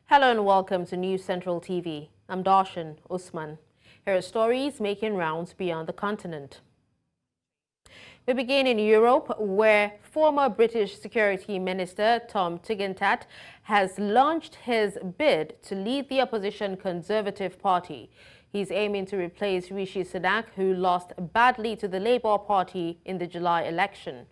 Hello and welcome to News Central TV. I'm Darshan Usman. Here are stories making rounds beyond the continent. We begin in Europe, where former British Security Minister Tom Tugendhat has launched his bid to lead the opposition Conservative Party. He's aiming to replace Rishi Sunak, who lost badly to the Labour Party in the July election.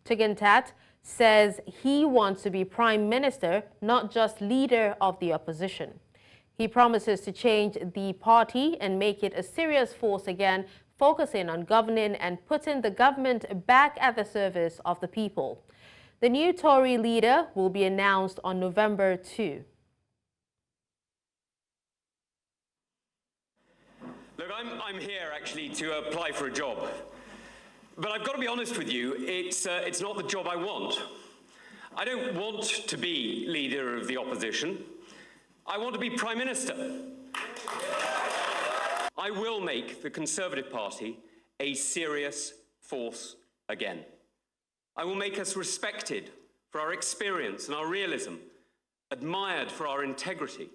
Tugendhat says he wants to be Prime Minister, not just leader of the opposition. He promises to change the party and make it a serious force again, focusing on governing and putting the government back at the service of the people. The new Tory leader will be announced on November 2. Look, I'm here actually to apply for a job. But I've got to be honest with you, it's not the job I want. I don't want to be leader of the opposition. I want to be Prime Minister. I will make the Conservative Party a serious force again. I will make us respected for our experience and our realism, admired for our integrity,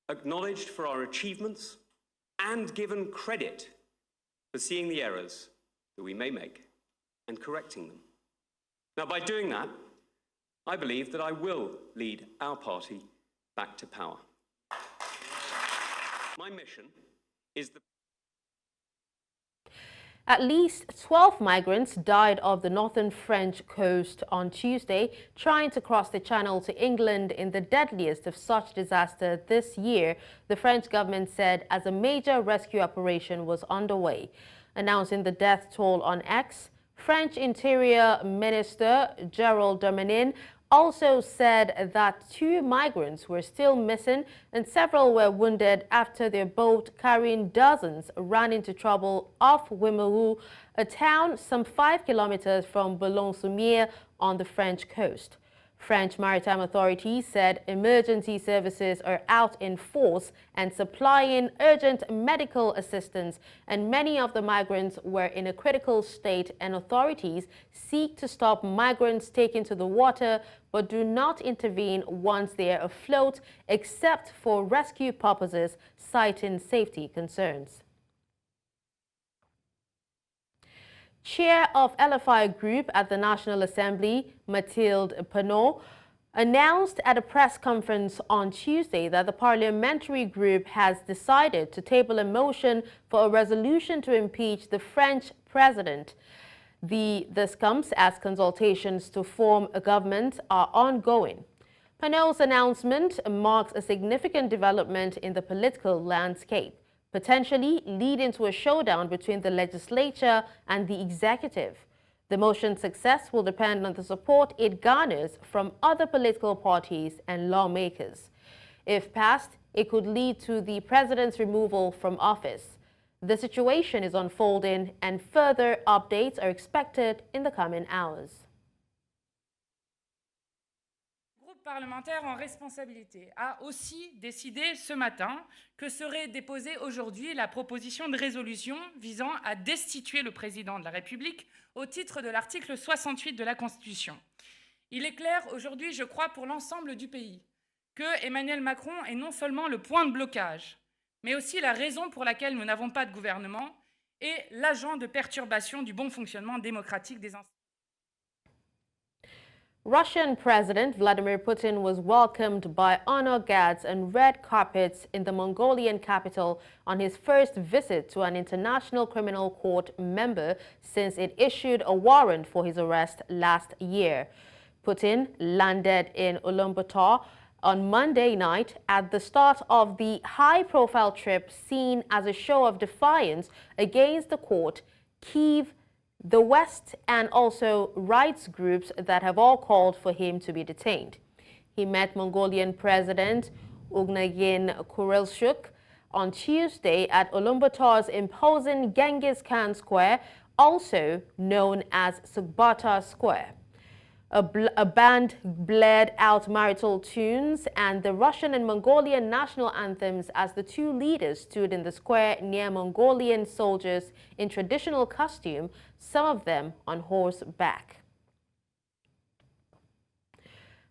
acknowledged for our achievements, and given credit for seeing the errors that we may make and correcting them. Now, by doing that, I believe that I will lead our party back to power. My mission is the... At least 12 migrants died off the northern French coast on Tuesday, trying to cross the Channel to England in the deadliest of such disaster this year, the French government said, as a major rescue operation was underway. Announcing the death toll on X, French Interior Minister Gerald Darmanin also said that 2 migrants were still missing and several were wounded after their boat carrying dozens ran into trouble off Wimereux, a town some 5 kilometers from Boulogne-sur-Mer on the French coast. French maritime authorities said emergency services are out in force and supplying urgent medical assistance, and many of the migrants were in a critical state, and authorities seek to stop migrants taking to the water but do not intervene once they are afloat except for rescue purposes, citing safety concerns. Chair of LFI Group at the National Assembly, Mathilde Panot, announced at a press conference on Tuesday that the parliamentary group has decided to table a motion for a resolution to impeach the French president. This comes as consultations to form a government are ongoing. Panot's announcement marks a significant development in the political landscape, potentially leading to a showdown between the legislature and the executive. The motion's success will depend on the support it garners from other political parties and lawmakers. If passed, it could lead to the president's removal from office. The situation is unfolding and further updates are expected in the coming hours. Parlementaire en responsabilité a aussi décidé ce matin que serait déposée aujourd'hui la proposition de résolution visant à destituer le président de la République au titre de l'article 68 de la Constitution. Il est clair aujourd'hui, je crois, pour l'ensemble du pays, que Emmanuel Macron est non seulement le point de blocage, mais aussi la raison pour laquelle nous n'avons pas de gouvernement et l'agent de perturbation du bon fonctionnement démocratique des institutions. Russian President Vladimir Putin was welcomed by honor guards and red carpets in the Mongolian capital on his first visit to an international criminal court member since it issued a warrant for his arrest last year. Putin landed in Ulaanbaatar on Monday night at the start of the high-profile trip seen as a show of defiance against the court, Kyiv, the West, and also rights groups that have all called for him to be detained. He met Mongolian President Ughnagin Kurelshuk on Tuesday at Ulaanbaatar's imposing Genghis Khan Square, also known as Sukhbaatar Square. A band blared out marital tunes and the Russian and Mongolian national anthems as the 2 leaders stood in the square near Mongolian soldiers in traditional costume, some of them on horseback.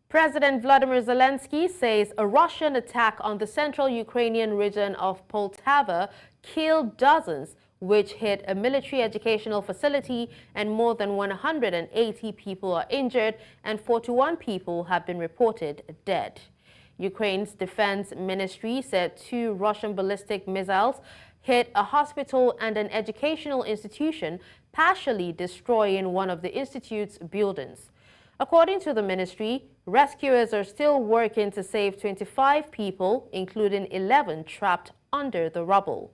President Vladimir Zelensky says a Russian attack on the central Ukrainian region of Poltava killed dozens, which hit a military educational facility, and more than 180 people are injured and 41 people have been reported dead. Ukraine's defense ministry said 2 Russian ballistic missiles hit a hospital and an educational institution, partially destroying one of the institute's buildings. According to the ministry, rescuers are still working to save 25 people, including 11 trapped under the rubble.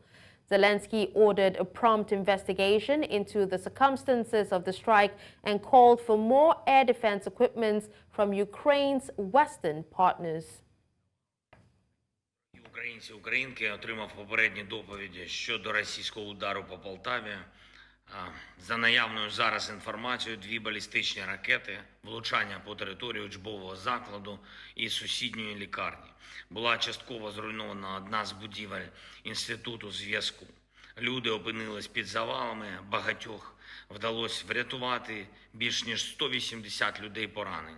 Zelensky ordered a prompt investigation into the circumstances of the strike and called for more air defense equipment from Ukraine's Western partners. Українці, українки, отримав попередні доповіді щодо російського удару по Полтаві. За наявною зараз інформацією, 2 балістичні ракети, влучання по території учбового закладу і сусідньої лікарні. Була частково зруйнована одна з будівель Інституту зв'язку. Люди опинились під завалами, багатьох вдалося врятувати, більш ніж 180 людей поранені.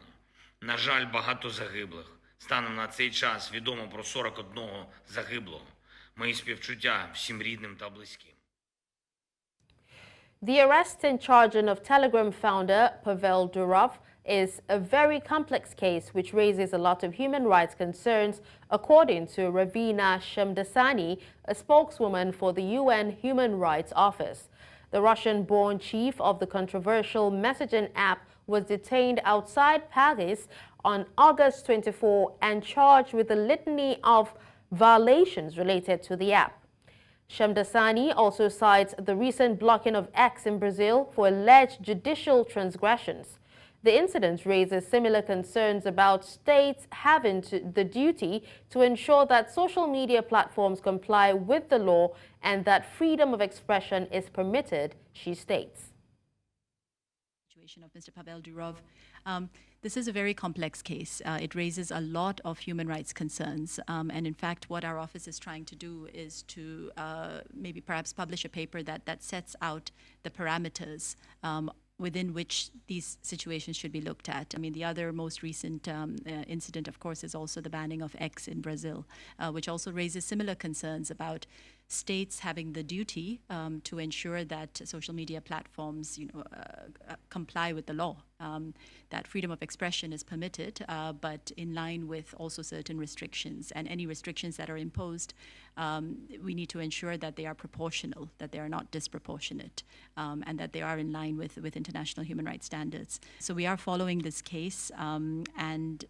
На жаль, багато загиблих. Станом на цей час відомо про 41 загиблого. Мої співчуття всім рідним та близьким. The arrest and charging of Telegram founder Pavel Durov is a very complex case which raises a lot of human rights concerns, according to Ravina Shamdasani, a spokeswoman for the UN Human Rights Office. The Russian-born chief of the controversial messaging app was detained outside Paris on August 24 and charged with a litany of violations related to the app. Shamdasani also cites the recent blocking of X in Brazil for alleged judicial transgressions. The incident raises similar concerns about states having the duty to ensure that social media platforms comply with the law and that freedom of expression is permitted, she states. Of Mr. Pavel Durov. This is a very complex case. It raises a lot of human rights concerns. And in fact, what our office is trying to do is to maybe perhaps publish a paper that sets out the parameters within which these situations should be looked at. I mean, the other most recent incident, of course, is also the banning of X in Brazil, which also raises similar concerns about states having the duty to ensure that social media platforms, comply with the law, that freedom of expression is permitted, but in line with also certain restrictions. And any restrictions that are imposed, we need to ensure that they are proportional, that they are not disproportionate, and that they are in line with international human rights standards. So we are following this case, and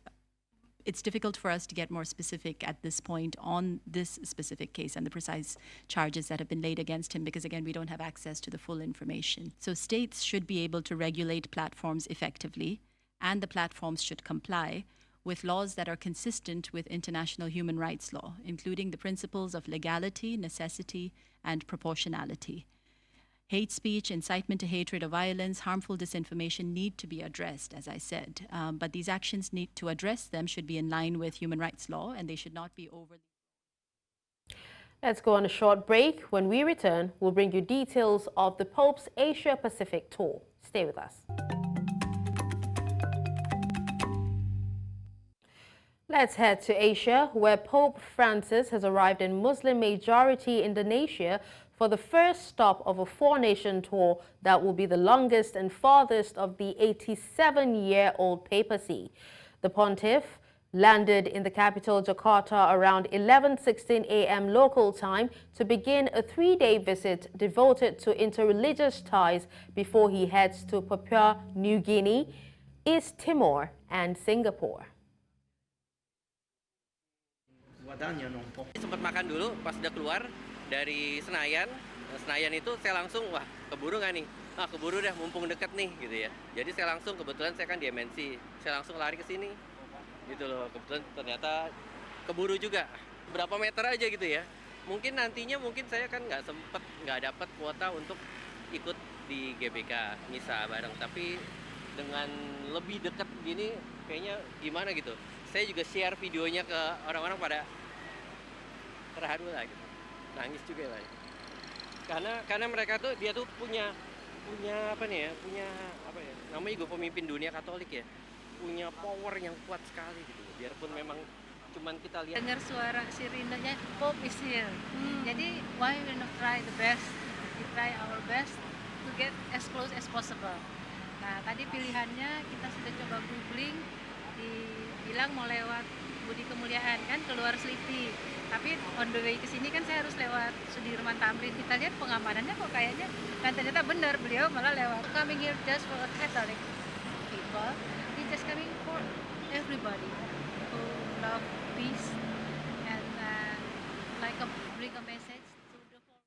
it's difficult for us to get more specific at this point on this specific case and the precise charges that have been laid against him because, again, we don't have access to the full information. So states should be able to regulate platforms effectively, and the platforms should comply with laws that are consistent with international human rights law, including the principles of legality, necessity, and proportionality. Hate speech, incitement to hatred or violence, harmful disinformation need to be addressed, as I said. But these actions to address them should be in line with human rights law, and they should not be overly. Let's go on a short break. When we return, we'll bring you details of the Pope's Asia-Pacific tour. Stay with us. Let's head to Asia, where Pope Francis has arrived in Muslim-majority Indonesia for the first stop of a 4-nation tour that will be the longest and farthest of the 87-year-old papacy. The pontiff landed in the capital Jakarta around 11:16 a.m. local time to begin a 3-day visit devoted to interreligious ties before he heads to Papua New Guinea, East Timor, and Singapore. Sempat makan dulu pas udah keluar dari Senayan. Senayan itu saya langsung, wah keburu nggak nih? Keburu deh, mumpung deket nih gitu ya. Jadi saya langsung, kebetulan saya kan di MNC, saya langsung lari ke sini. Gitu loh, kebetulan ternyata keburu juga. Berapa meter aja gitu ya. Mungkin nantinya saya kan nggak dapat kuota untuk ikut di GBK misa bareng. Tapi dengan lebih dekat gini, kayaknya gimana gitu. Saya juga share videonya ke orang-orang pada terharu lah gitu. Nangis juga lah. Karena mereka tuh punya apa nih ya? Namanya juga pemimpin dunia Katolik ya. punya power yang kuat sekali gitu. Biarpun memang cuman kita lihat dengar suara sirinenya, hope is here. Jadi why we not try the best? We try our best to get as close as possible. Nah tadi pilihannya kita sudah coba googling, dibilang mau lewat Budi Kemuliaan kan keluar Selipi. Tapi on the way ke sini kan saya harus lewat Sudirman Tamrin. Kita lihat pengamanannya kok kayaknya, dan ternyata benar beliau malah lewat. Coming here just for Catholic people, we just coming for everybody who love peace and bring a message to the whole world.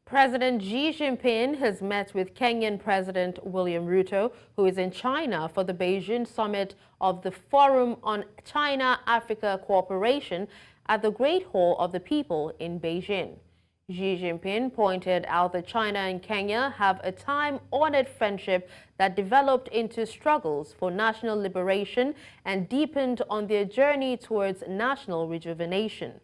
President Xi Jinping has met with Kenyan President William Ruto, who is in China for the Beijing summit of the Forum on China-Africa Cooperation at the Great Hall of the People in Beijing. Xi Jinping pointed out that China and Kenya have a time-honored friendship that developed into struggles for national liberation and deepened on their journey towards national rejuvenation.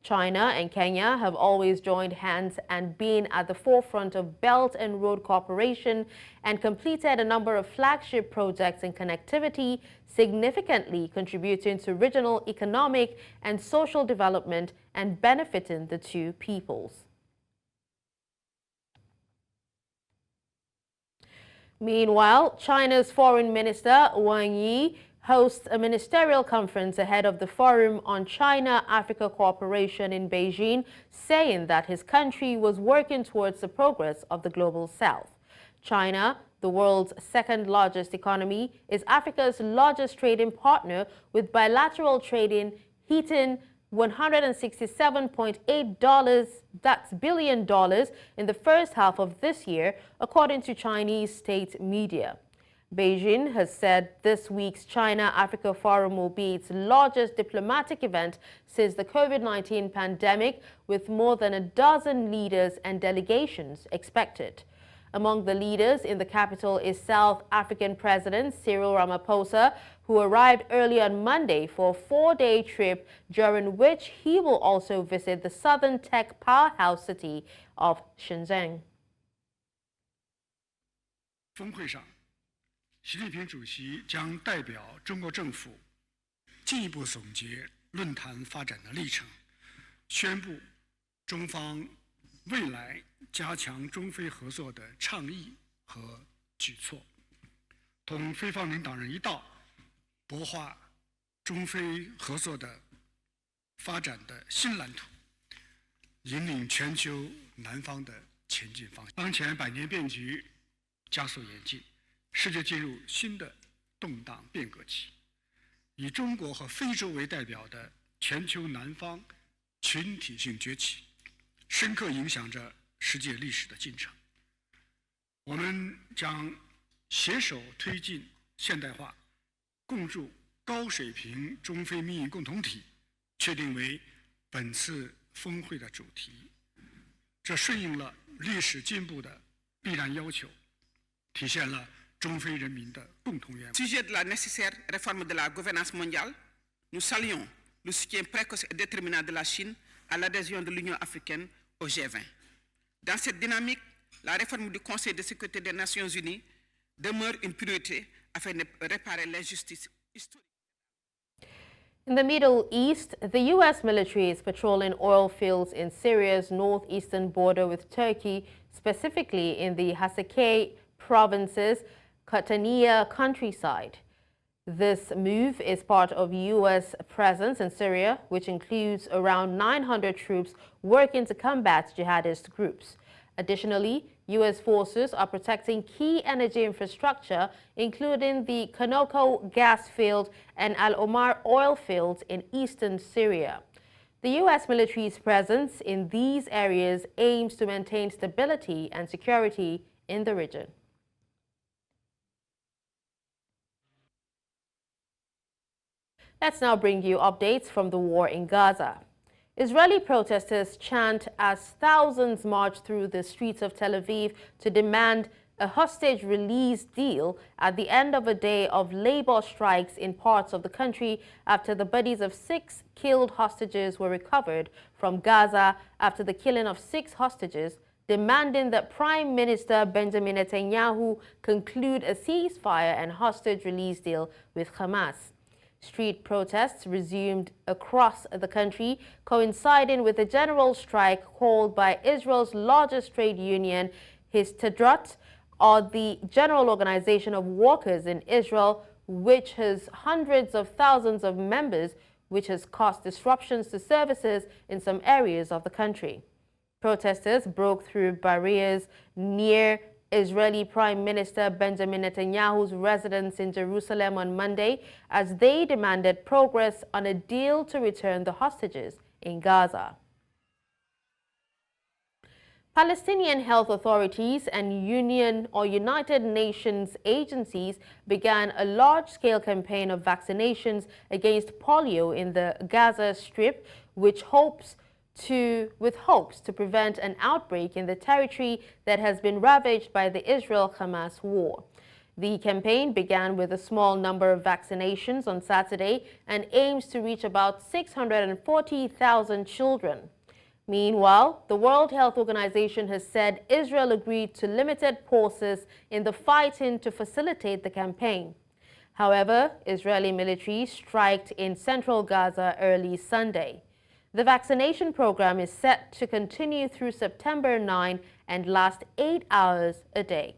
China and Kenya have always joined hands and been at the forefront of Belt and Road cooperation and completed a number of flagship projects in connectivity, significantly contributing to regional economic and social development and benefiting the two peoples. Meanwhile, China's Foreign Minister Wang Yi hosts a ministerial conference ahead of the Forum on China-Africa Cooperation in Beijing, saying that his country was working towards the progress of the global south. China, the world's second-largest economy, is Africa's largest trading partner, with bilateral trading hitting $167.8 billion in the first half of this year, according to Chinese state media. Beijing has said this week's China-Africa Forum will be its largest diplomatic event since the COVID-19 pandemic, with more than a dozen leaders and delegations expected. Among the leaders in the capital is South African President Cyril Ramaphosa, who arrived early on Monday for a 4-day trip, during which he will also visit the southern tech powerhouse city of Shenzhen. 峰会上，习近平主席将代表中国政府进一步总结论坛发展的历程，宣布中方未来加强中非合作的倡议和举措，同非方领导人一道，擘画中非合作的发展的新蓝图，引领全球南方的前进方向。当前百年变局加速演进，世界进入新的动荡变革期，以中国和非洲为代表的全球南方群体性崛起，深刻影响着世界历史的进程。我们将携手推进现代化，共筑高水平中非命运共同体，确定为本次峰会的主题。这顺应了历史进步的必然要求，体现了中非人民的共同愿望。 Sujet de la nécessaire réforme de la gouvernance mondiale, nous saluons le soutien précoce et déterminant de la Chine à l'adhésion de l'Union africaine au G20. Dans cette dynamique, la réforme du Conseil de sécurité des Nations Unies demeure une priorité afin de réparer l'injustice historique. In the Middle East, the U.S. military is patrolling oil fields in Syria's northeastern border with Turkey, specifically in the Hasakeh province's Catania countryside. This move is part of U.S. presence in Syria, which includes around 900 troops working to combat jihadist groups. Additionally, U.S. forces are protecting key energy infrastructure, including the Kanoko gas field and Al Omar oil fields in eastern Syria. The U.S. military's presence in these areas aims to maintain stability and security in the region. Let's now bring you updates from the war in Gaza. Israeli protesters chant as thousands march through the streets of Tel Aviv to demand a hostage release deal at the end of a day of labor strikes in parts of the country after the bodies of 6 killed hostages were recovered from Gaza after the killing of 6 hostages demanding that Prime Minister Benjamin Netanyahu conclude a ceasefire and hostage release deal with Hamas. Street protests resumed across the country, coinciding with a general strike called by Israel's largest trade union, Tugendhat, or the General Organization of Workers in Israel, which has hundreds of thousands of members, which has caused disruptions to services in some areas of the country. Protesters broke through barriers near Israeli Prime Minister Benjamin Netanyahu's residence in Jerusalem on Monday as they demanded progress on a deal to return the hostages in Gaza. Palestinian health authorities and United Nations agencies began a large-scale campaign of vaccinations against polio in the Gaza Strip, with hopes to prevent an outbreak in the territory that has been ravaged by the Israel-Hamas war. The campaign began with a small number of vaccinations on Saturday and aims to reach about 640,000 children. Meanwhile, the World Health Organization has said Israel agreed to limited pauses in the fighting to facilitate the campaign. However, Israeli military striked in central Gaza early Sunday. The vaccination program is set to continue through September 9 and last 8 hours a day.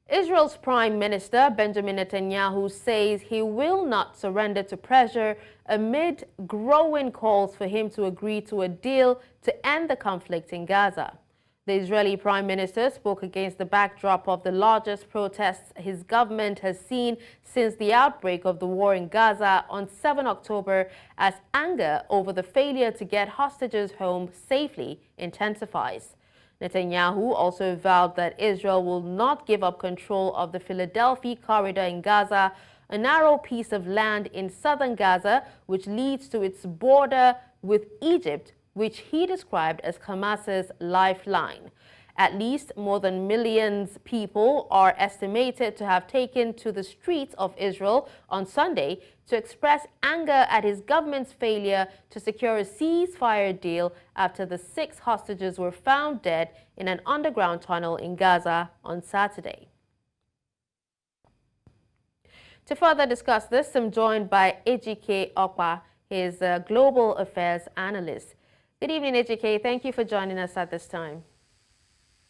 Israel's Prime Minister Benjamin Netanyahu says he will not surrender to pressure amid growing calls for him to agree to a deal to end the conflict in Gaza. The Israeli Prime Minister spoke against the backdrop of the largest protests his government has seen since the outbreak of the war in Gaza on 7 October as anger over the failure to get hostages home safely intensifies. Netanyahu also vowed that Israel will not give up control of the Philadelphia corridor in Gaza, a narrow piece of land in southern Gaza which leads to its border with Egypt, which he described as Hamas's lifeline. At least more than millions of people are estimated to have taken to the streets of Israel on Sunday to express anger at his government's failure to secure a ceasefire deal after the 6 hostages were found dead in an underground tunnel in Gaza on Saturday. To further discuss this, I'm joined by Ejike Okpa, his global affairs analyst. Good evening, Ejike. Thank you for joining us at this time.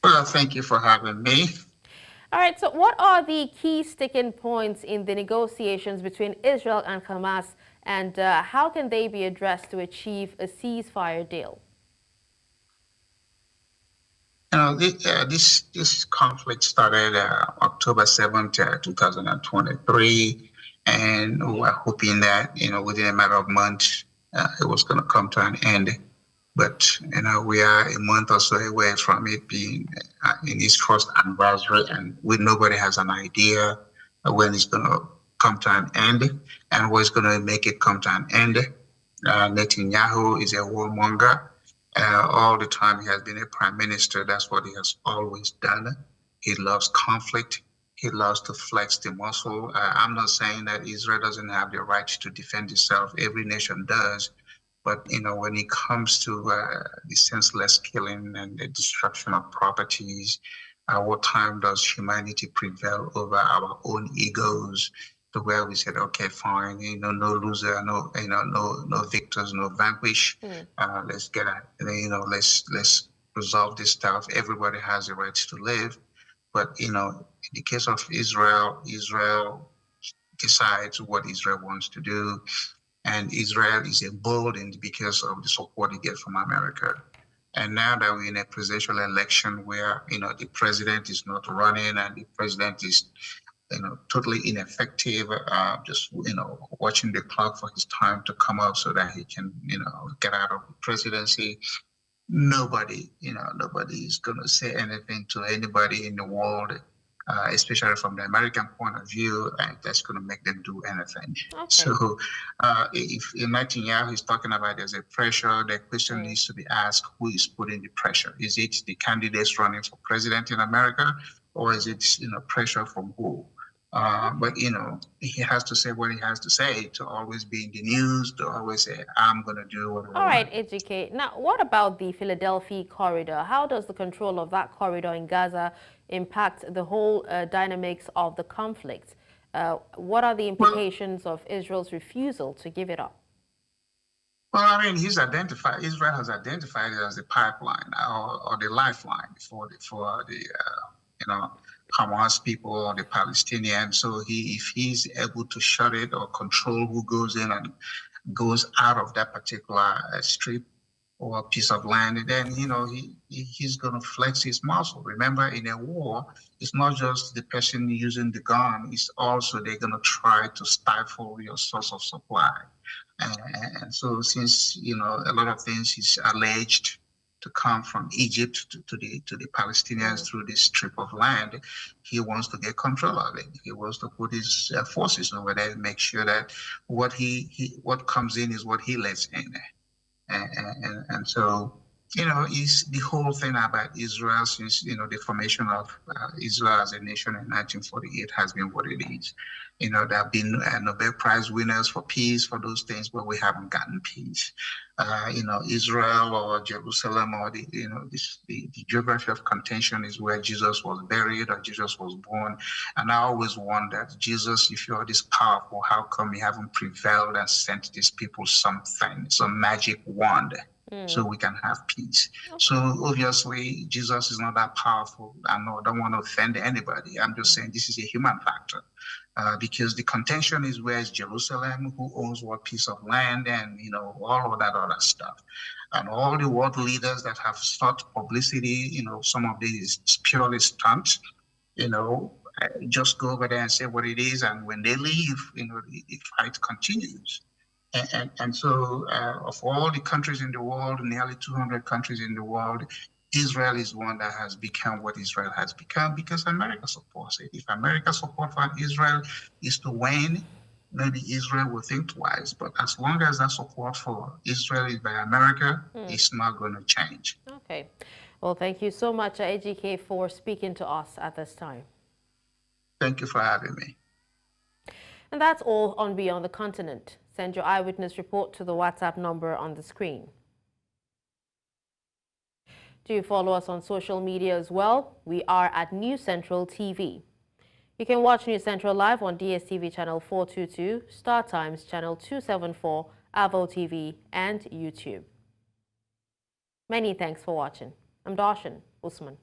Well, thank you for having me. All right, so what are the key sticking points in the negotiations between Israel and Hamas, and how can they be addressed to achieve a ceasefire deal? You know, this conflict started October 7th, 2023, and we're hoping that, within a matter of months, it was going to come to an end. But, we are a month or so away from it being in its first anniversary, and nobody has an idea when it's going to come to an end and what's going to make it come to an end. Netanyahu is a warmonger. All the time he has been a prime minister. That's what he has always done. He loves conflict. He loves to flex the muscle. I'm not saying that Israel doesn't have the right to defend itself. Every nation does. But, when it comes to the senseless killing and the destruction of properties, what time does humanity prevail over our own egos to where we said, okay, fine, no loser, no victors, no vanquish. Let's get at, let's resolve this stuff. Everybody has the right to live. But, in the case of Israel, Israel decides what Israel wants to do. And Israel is emboldened because of the support it gets from America. And now that we're in a presidential election where, the president is not running and the president is, totally ineffective, just, watching the clock for his time to come up so that he can, get out of the presidency. Nobody is going to say anything to anybody in the world, especially from the American point of view, that's going to make them do anything. Okay. So if Netanyahu is talking about there's a pressure, the question needs to be asked, who is putting the pressure? Is it the candidates running for president in America, or is it pressure from who? But, he has to say what he has to say, to always be in the news, to always say, I'm going to do what I All right, want. Educate. Now, what about the Philadelphia corridor? How does the control of that corridor in Gaza impact the whole dynamics of the conflict? What are the implications of Israel's refusal to give it up? Well, I mean, Israel has identified it as the pipeline or the lifeline for the Hamas people or the Palestinians. So if he's able to shut it or control who goes in and goes out of that particular strip or piece of land, then, he's going to flex his muscle. Remember, in a war, it's not just the person using the gun, it's also they're going to try to stifle your source of supply. And so since, a lot of things is alleged to come from Egypt to the Palestinians through this strip of land, he wants to get control of it. He wants to put his forces over there and make sure that what comes in is what he lets in. And so, is the whole thing about Israel since, the formation of Israel as a nation in 1948 has been what it is. There have been Nobel Prize winners for peace for those things, but we haven't gotten peace. Israel or Jerusalem or the geography of contention is where Jesus was buried or Jesus was born. And I always wondered, Jesus, if you're this powerful, how come you haven't prevailed and sent these people something, some magic wand, so we can have peace? Okay. So obviously, Jesus is not that powerful. I don't want to offend anybody. I'm just saying this is a human factor. Because the contention is where is Jerusalem, who owns what piece of land, and all of that other stuff. And all the world leaders that have sought publicity, some of these purely stunt, just go over there and say what it is, and when they leave, the fight continues. And so of all the countries in the world, nearly 200 countries in the world, Israel is one that has become what Israel has become because America supports it. If America's support for Israel is to wane, maybe Israel will think twice. But as long as that support for Israel is by America, it's not going to change. Okay. Well, thank you so much, AGK, for speaking to us at this time. Thank you for having me. And that's all on Beyond the Continent. Send your eyewitness report to the WhatsApp number on the screen. Do follow us on social media as well. We are at News Central TV. You can watch News Central live on DSTV channel 422, Star Times channel 274, Avo TV, and YouTube. Many thanks for watching. I'm Darshan Usman.